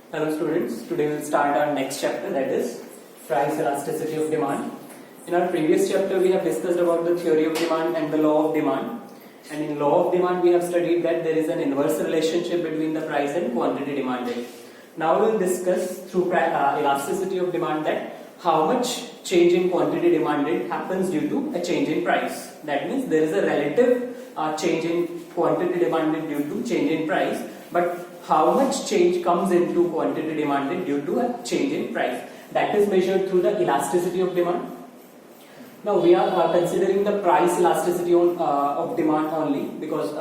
Hello students, today we'll start our next chapter, that is price elasticity of demand. In our previous chapter we have discussed about the theory of demand and the law of demand. And in law of demand we have studied that there is an inverse relationship between the price and quantity demanded. Now we'll discuss through elasticity of demand that how much change in quantity demanded happens due to a change in price. That means there is a relative change in quantity demanded due to change in price, but how much change comes into quantity demanded due to a change in price. That is measured through the elasticity of demand. Now we are considering the price elasticity of demand only because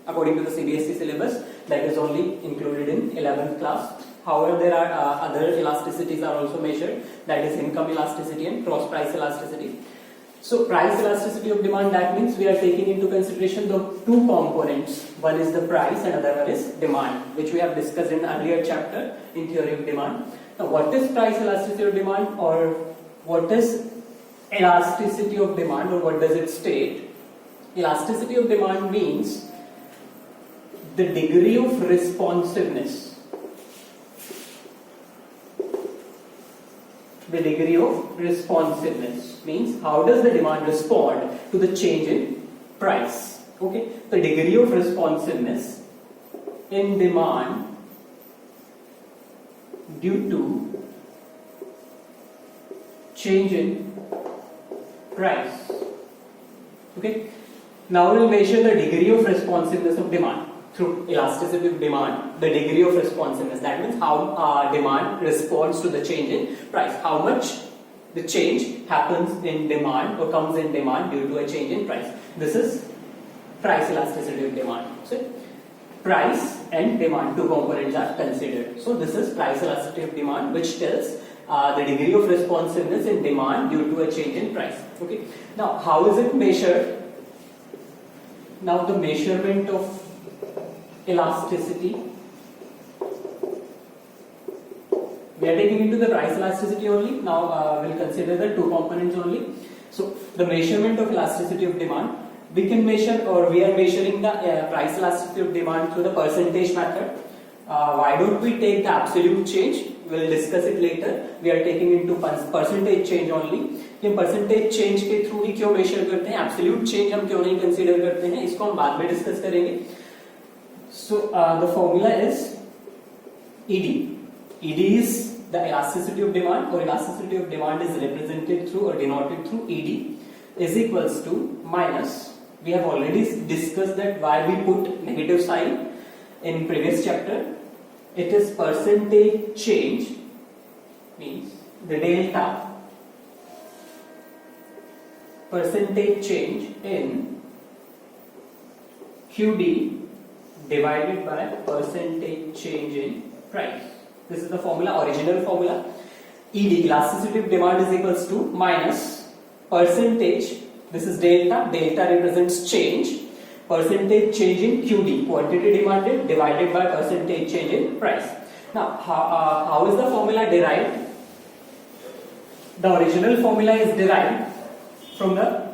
according to the CBSE syllabus that is only included in 11th class. However, there are other elasticities are also measured, that is income elasticity and cross price elasticity. So price elasticity of demand, that means we are taking into consideration the two components. One is the price and other one is demand, which we have discussed in earlier chapter in theory of demand. Now what is price elasticity of demand, or what is elasticity of demand, or what does it state? Elasticity of demand means the degree of responsiveness. The degree of responsiveness means how does the demand respond to the change in price. Okay, the degree of responsiveness in demand due to change in price. Okay, now we will measure the degree of responsiveness of demand through elasticity of demand, the degree of responsiveness. That means how demand responds to the change in price. How much the change happens in demand or comes in demand due to a change in price. This is price elasticity of demand. So price and demand, two components are considered. So this is price elasticity of demand, which tells the degree of responsiveness in demand due to a change in price. Okay. Now how is it measured? Now the measurement of elasticity, we are taking into the price elasticity only. Now we'll consider the two components only. So the measurement of elasticity of demand, we can measure, or we are measuring the price elasticity of demand through the percentage method. Why don't we take the absolute change? We'll discuss it later. We are taking into percentage change only. ये percentage change के through ही क्यों major करते हैं, absolute change हम क्यों नहीं consider करते हैं, इसको हम बाद में डिस्कस करेंगे. So the formula is ED. ED is the elasticity of demand, or elasticity of demand is represented through or denoted through ED is equals to minus. We have already discussed that why we put negative sign in previous chapter. It is percentage change, means the delta percentage change in QD divided by percentage change in price. This is the formula, original formula. ED, elasticity of demand, is equals to minus percentage, this is delta, delta represents change, percentage change in QD, quantity demanded, divided by percentage change in price. Now how is the formula derived? The original formula is derived from the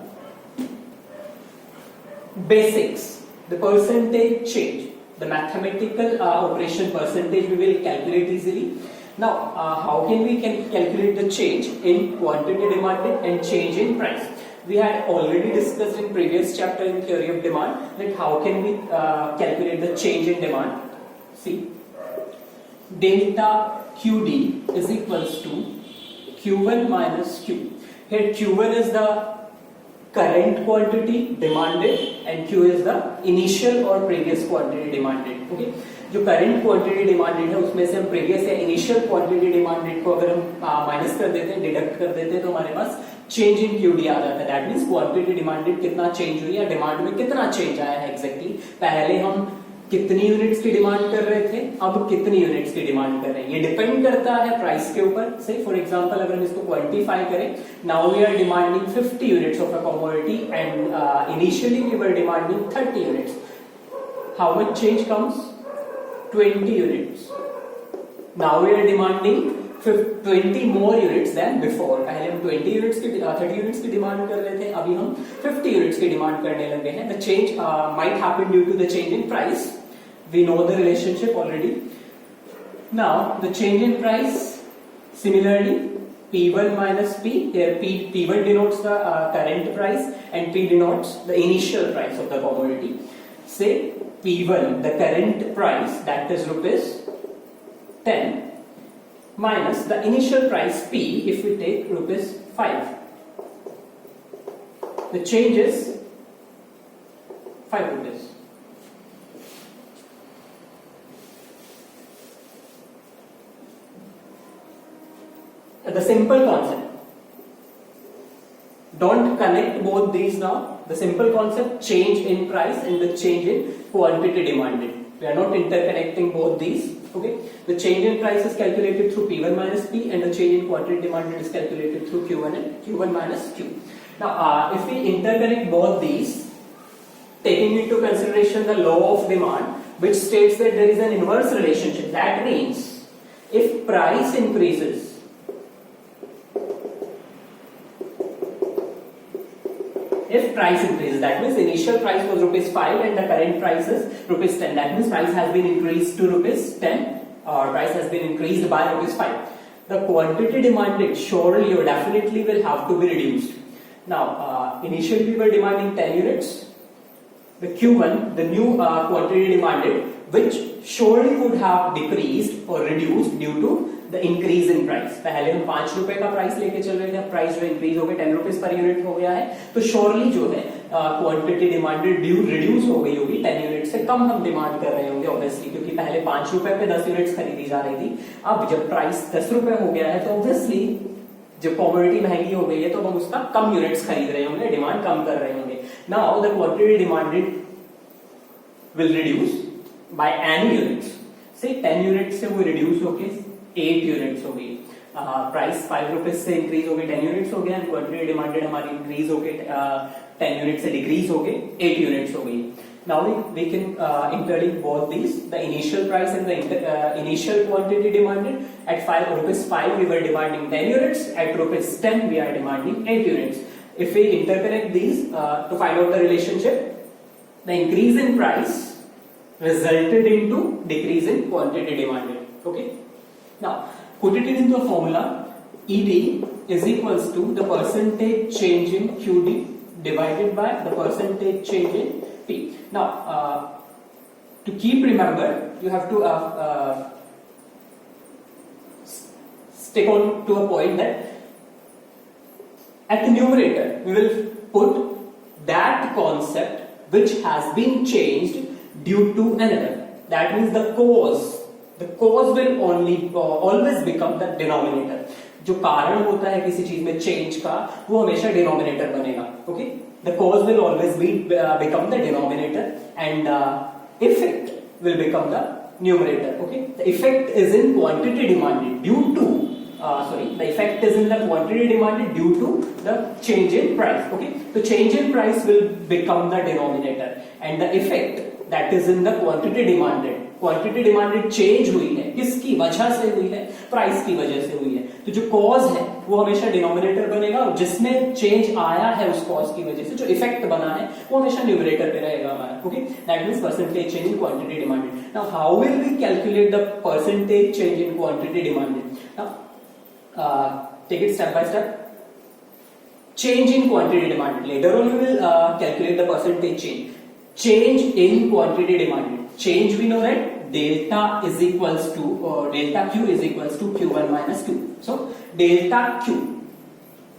basics. The percentage change, the mathematical operation percentage we will calculate easily. Now how can we calculate the change in quantity demanded and change in price? We had already discussed in previous chapter in theory of demand that how can we calculate the change in demand. See, delta QD is equals to Q1 minus Q. Here Q1 is the current quantity demanded and Q is the initial or previous quantity demanded. Okay, जो current quantity demanded है उसमें से हम previous या initial quantity demanded को अगर हम minus कर देते हैं, डिडक्ट कर देते हैं, तो हमारे पास change in QD आ जाता है. That means quantity demanded कितना change हुई या demand में कितना change आया है exactly. पहले हम कितनी यूनिट्स की डिमांड कर रहे थे, अब कितनी यूनिट्स की डिमांड कर रहे हैं, ये डिपेंड करता है प्राइस के ऊपर. से फॉर एग्जांपल अगर हम इसको क्वांटिफाई करें, now we are demanding 50 units of a commodity and initially we were demanding 30 units. How much change comes? 20 units. Now we are demanding 20 more units than before. पहले हम 20 units की 30 units की demand कर रहे थे, अभी हम 50 यूनिट्स की डिमांड करने लगे हैं. The change might happen due to the change in price. We know the relationship already. Now the change in price, similarly P1 minus P, here P1 denotes the current price and P denotes the initial price of the commodity. Say P1, the current price, that is rupees 10, minus the initial price P, if we take rupees 5. The change is 5 rupees. The simple concept. Don't connect both these now. The simple concept, change in price and the change in quantity demanded. We are not interconnecting both these. Okay. The change in price is calculated through P1 minus P and the change in quantity demanded is calculated through Q1 and Q1 minus Q. Now, if we interconnect both these, taking into consideration the law of demand, which states that there is an inverse relationship. That means, if price increases, that means initial price was rupees 5 and the current price is rupees 10. That means price has been increased to rupees 10 or price has been increased by rupees 5. The quantity demanded surely or definitely will have to be reduced. Now, initially we were demanding 10 units. The Q1, the new quantity demanded, which surely would have decreased or reduced due to the increase in price. पहले हम 5 रुपए का price लेके चल रहे थे, price जो increase हो गया 10 रुपीज पर यूनिट हो गया है, तो श्योरली जो है क्वांटिटी डिमांडेड ड्यू रिड्यूस हो गई होगी, 10 यूनिट से कम हम डिमांड कर रहे होंगे ऑब्वियसली, क्योंकि पहले 5 रुपए पे 10 यूनिट्स खरीदी जा रही थी. अब जब प्राइस 10 रुपए हो गया है तो ऑब्वियसली जब कमोडिटी महंगी हो गई है तो हम उसका कम यूनिट्स खरीद रहे होंगे, डिमांड कम कर रहे होंगे. Now the quantity demanded will reduce by n units. Say 10 units से वो reduce होके 8 units हो गई. प्राइस 5 रुपीज से इंक्रीज हो गई 10 यूनिट्स हो गया एंड क्वांटिटी डिमांडेड हमारी इंक्रीज हो गई 10 यूनिट से डिक्रीज हो गई 8 यूनिट्स हो गई. Now we can interlink both these, the initial price and the initial quantity demanded. At 5 rupees 5 we were demanding 10 units, at rupees 10 we are demanding 8 units. If we interconnect these to find out the relationship, the increase in price resulted into decrease in quantity demanded. Okay. Now, put it into a formula. ED is equals to the percentage change in QD divided by the percentage change in P. Now, to keep remember, you have to stick on to a point that at the numerator we will put that concept which has been changed due to another. That means the cause will only always become the denominator. जो कारण होता है किसी चीज में change का वो हमेशा डिनोमिनेटर बनेगा. Okay. The cause will always become the denominator and effect will become the numerator. Okay. The effect is in quantity demanded due to the effect is in the quantity demanded due to the change in price. Okay, the change in price will become the denominator and the effect that is in the quantity demanded change हुई है, किसकी वजह से हुई है? Price की वजह से हुई है. तो जो कॉज है वो हमेशा डिनोमिनेटर बनेगा और जिसमें चेंज आया है उस कॉज की वजह से जो इफेक्ट बना है वो हमेशा न्यूमरेटर पे रहेगा हमारा. Okay, that means percentage change in quantity demanded. Now how will we calculate the percentage change in quantity demanded? Now take it step by step. Change in quantity demanded. Later on we will calculate the percentage change. Change in quantity demanded. Change we know that delta is equals to delta Q is equals to Q1 minus Q. So delta Q,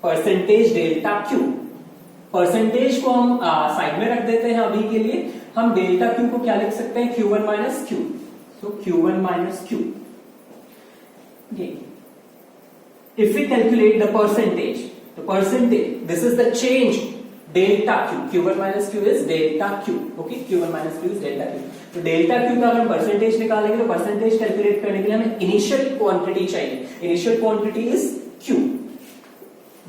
percentage delta Q. Percentage को हम side में रख देते हैं अभी के लिए. हम डेल्टा Q को क्या लिख सकते हैं? Q1 minus Q. So Q1 minus Q. Okay. If we calculate the percentage, this is the change delta Q. Q1 minus Q is delta Q. Okay, Q1 minus Q is delta Q. तो delta Q का हम percentage निकालेंगे तो percentage calculate करने के लिए हमें initial quantity चाहिए. Initial quantity is Q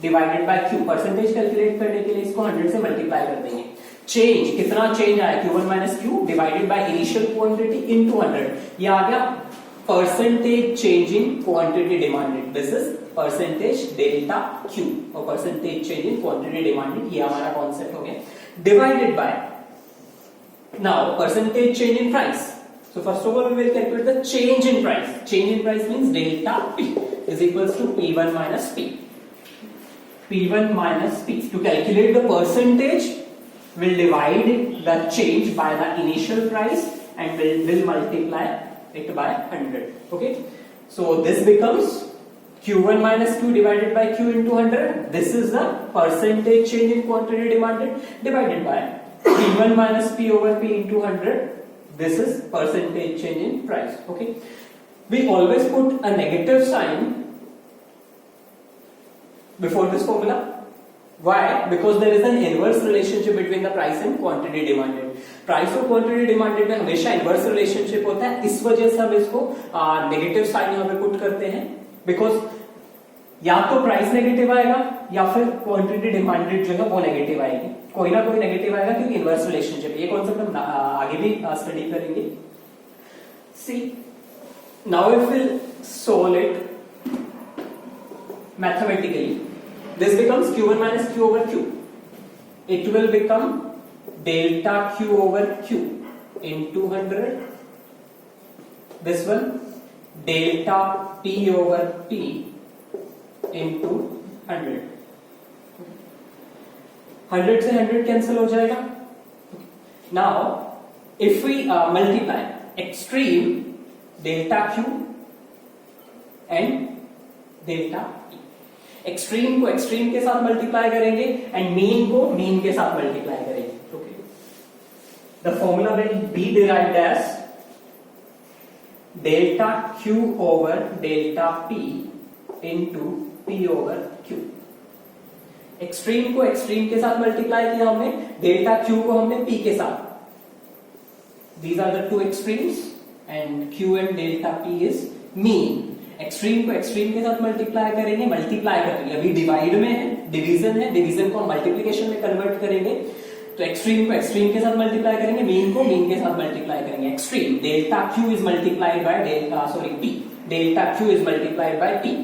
divided by Q. Percentage calculate करने के लिए इसको 100 से मल्टीप्लाई कर देंगे. चेंज कितना चेंज आया? Q1 minus Q divided by initial quantity into 100. ये आ गया percentage change in quantity demanded. This is percentage delta Q और percentage change in quantity demanded. ये हमारा कॉन्सेप्ट हो गया. Divided by now percentage change in price. So first of all, we will calculate the change in price. Change in price means delta P is equals to P1 minus P. P1 minus P. To calculate the percentage, we'll divide the change by the initial price and we'll multiply it by 100. Okay. So this becomes Q1 minus Q divided by Q into 100. This is the percentage change in quantity demanded divided by P1 minus P over P into 100. This is percentage change in price. Okay. We always put a negative sign before this formula. Why? Because there is an inverse relationship between the price and quantity demanded. Price और quantity demanded में हमेशा inverse relationship होता है, इस वजह से हम इसको negative sign यहाँ पे put करते हैं. Because या तो प्राइस नेगेटिव आएगा या फिर क्वांटिटी डिमांडेड जो है वो नेगेटिव आएगी, कोई ना कोई नेगेटिव आएगा क्योंकि इनवर्स रिलेशनशिप. ये कॉन्सेप्ट हम आगे भी स्टडी करेंगे. See now if will solve it mathematically, this becomes Q1 minus Q over Q. It will become delta Q over Q into 100. This one delta P over P into 100. 100 से 100 cancel हो जाएगा. Now if we multiply extreme delta Q and delta P, extreme को extreme के साथ multiply करेंगे and mean को mean के साथ मल्टीप्लाई करेंगे. Okay. The formula will be derived as delta Q over delta P into P over Q. Extreme को extreme के साथ मल्टीप्लाई किया हमने, डेल्टा Q को हमने P के साथ. These are the two extremes and Q and delta P is mean. Extreme को एक्सट्रीम के साथ मल्टीप्लाई करेंगे, मल्टीप्लाई करेंगे. अभी डिवाइड में है, डिवीजन है, डिवीजन को हम मल्टीप्लिकेशन में कन्वर्ट करेंगे. तो एक्सट्रीम को एक्सट्रीम के साथ मल्टीप्लाई करेंगे, मीन को मीन के साथ मल्टीप्लाई करेंगे. Extreme delta Q is multiplied by delta P. Delta Q is multiplied by P.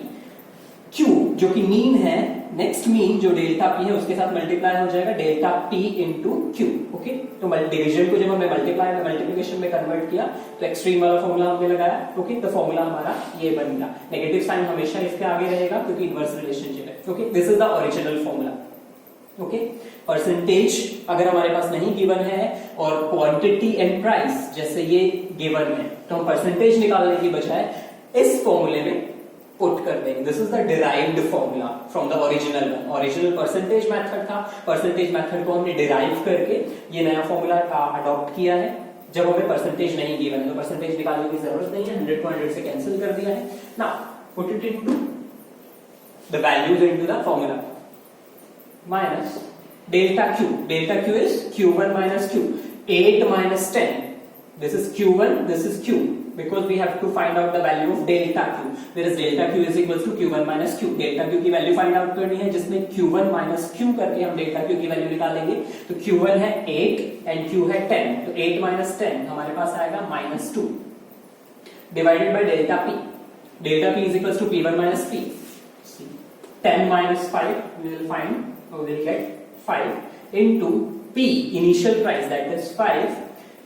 Q जो कि मीन है, नेक्स्ट मीन जो डेल्टा P है उसके साथ मल्टीप्लाई हो जाएगा delta P into Q. Okay. तो डिवीजन को जब हमने मल्टीप्लाई में मल्टीप्लिकेशन में कन्वर्ट किया तो एक्सट्रीम वाला फॉर्मूला हमने लगाया. ओके. तो फॉर्मूला हमारा ये बन गया. नेगेटिव साइन हमेशा इसके आगे रहेगा क्योंकि इनवर्स रिलेशनशिप है. Okay. This is the original formula. Okay. Percentage अगर हमारे पास नहीं गिवन है और क्वांटिटी एंड प्राइस जैसे ये गिवन है तो हम परसेंटेज निकालने की बजाय इस फॉर्मूले में पुट कर देंगे. This is the derived formula from the original one. Original percentage method था, परसेंटेज मेथड को हमने डिराइव करके ये नया फॉर्मूला अडॉप्ट किया है. जब हमें परसेंटेज नहीं गिवन है तो परसेंटेज निकालने की जरूरत नहीं है, 100 को 100 से कैंसिल कर दिया है. Now put it into the values into the formula. Minus delta Q. Delta Q is Q1 minus Q. 8 minus 10. This is Q1, this is Q. Because we have to find out the value of delta Q. Whereas delta Q is equals to Q1 minus Q. delta Q की value find out करनी है जिसमें Q1 minus Q करके हम delta Q की value निकालेंगे. तो Q1 है 8 and Q है 10. तो 8 minus 10 हमारे पास आएगा -2 divided by delta P. delta P is equals to P1 minus P. 10 minus 5 we will find, we will get 5 into P initial price that is 5,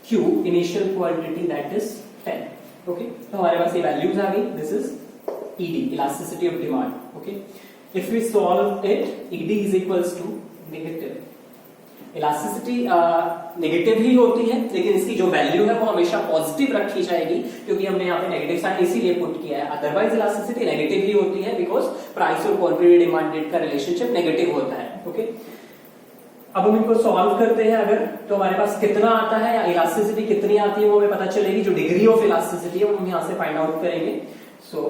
Q initial quantity that is 10. Okay. तो हमारे पास ये values आ गई. This is ED, elasticity of demand. Okay. If we solve it, ED is equals to negative. Elasticity negative ही होती है लेकिन इसकी जो वैल्यू है वो हमेशा पॉजिटिव रखी जाएगी क्योंकि हमने यहाँ पे नेगेटिव साइन इसीलिए पुट किया है. अदरवाइज इलास्टिसिटी नेगेटिव ही होती है बिकॉज प्राइस और क्वांटिटी डिमांडेड का रिलेशनशिप नेगेटिव होता है. ओके. अब हम इनको सॉल्व करते हैं अगर तो हमारे पास कितना आता है या इलास्टिसिटी कितनी आती है वो हमें पता चलेगी. जो डिग्री ऑफ इलास्टिसिटी है वो हम यहां से फाइंड आउट करेंगे. सो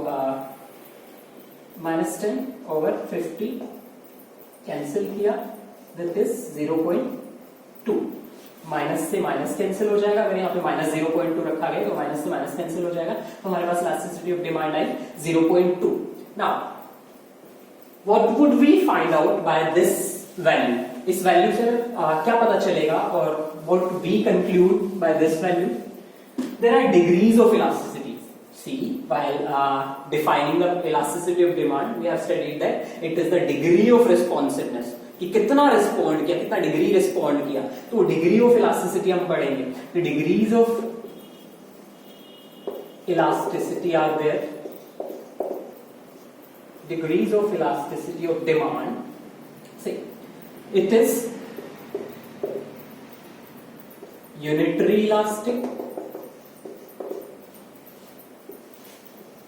-10 over 50 कैंसिल किया, दैट इज 0.2. माइनस से माइनस कैंसिल हो जाएगा. अगर यहाँ पे -0.2 रखा गया तो माइनस से माइनस कैंसिल हो जाएगा. तो हमारे पास elasticity of demand I 0.2. Now what would we find out by this value. इस वैल्यू से क्या पता चलेगा और what we conclude by this value? There are degrees of elasticity. See, while defining the elasticity of demand, we have studied that it is the degree of responsiveness. कि कितना respond किया, कितना डिग्री रिस्पॉन्ड किया. तो degree of elasticity हम पढ़ेंगे. The degrees of elasticity are there, degrees of elasticity of demand. See, it is unitary elastic,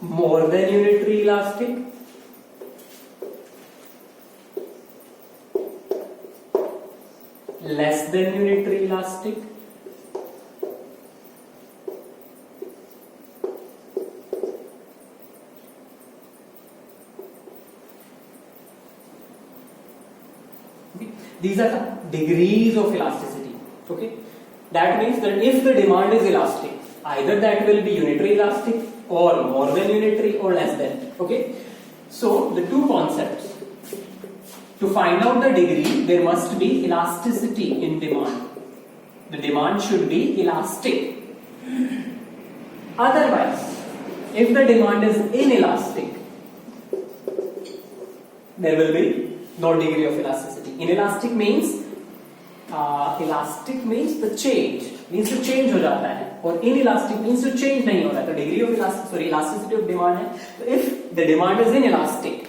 more than unitary elastic, less than unitary elastic, these are the degrees of elasticity. Okay, that means that if the demand is elastic, either that will be unitary elastic or more than unitary or less than. Okay, so the two concepts: to find out the degree, there must be elasticity in demand. The demand should be elastic. Otherwise, if the demand is inelastic, there will be no degree of elasticity. Inelastic means the change, means to change हो जाता है, और inelastic means to change नहीं हो रहा. तो degree of elasticity of demand है. So if the demand is inelastic,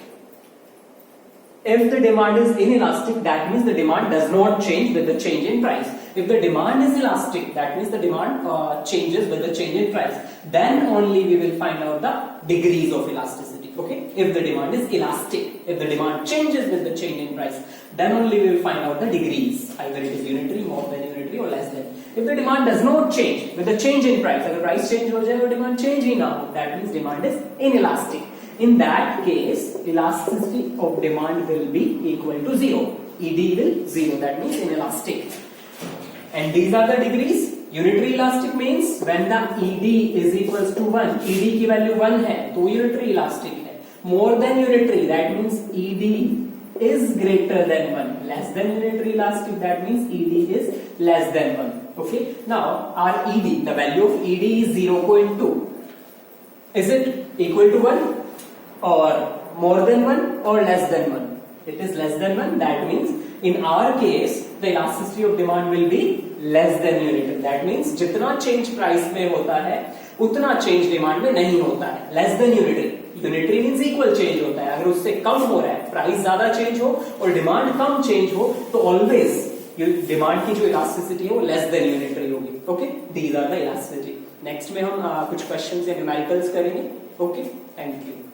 if the demand is inelastic, that means the demand does not change with the change in price. If the demand is elastic, that means the demand changes with the change in price. Then only we will find out the degrees of elasticity. Okay, if the demand is elastic, if the demand changes with the change in price, then only we will find out the degrees. Either it is unitary, more than unitary, or less than. If the demand does not change with the change in price, अगर price change हो जाए और demand change ही ना हो, that means demand is inelastic. In that case, elasticity of demand will be equal to 0. ED will 0. That means inelastic. And these are the degrees. Unitary elastic means when the ED is equals to 1, ED की value 1 है, तो unitary elastic है. More than unitary, that means ED is greater than 1. Less than unitary elastic, that means ED is less than 1. Okay. Now our ED, the value of ED is 0.2. Is it equal to 1? Or more than 1 or less than 1? It is less than 1. That means in our case the elasticity of demand will be less than unitary. That means जितना change price में होता है उतना change demand में नहीं होता है. Less than unitary. Unitary means equal change होता है. अगर उससे कम हो रहा है, price ज्यादा change हो और demand कम change हो, तो always demand की जो elasticity है वो less than unitary होगी. Okay, these are the elasticity. Next में हम कुछ questions या numericals करेंगे. Okay, thank you.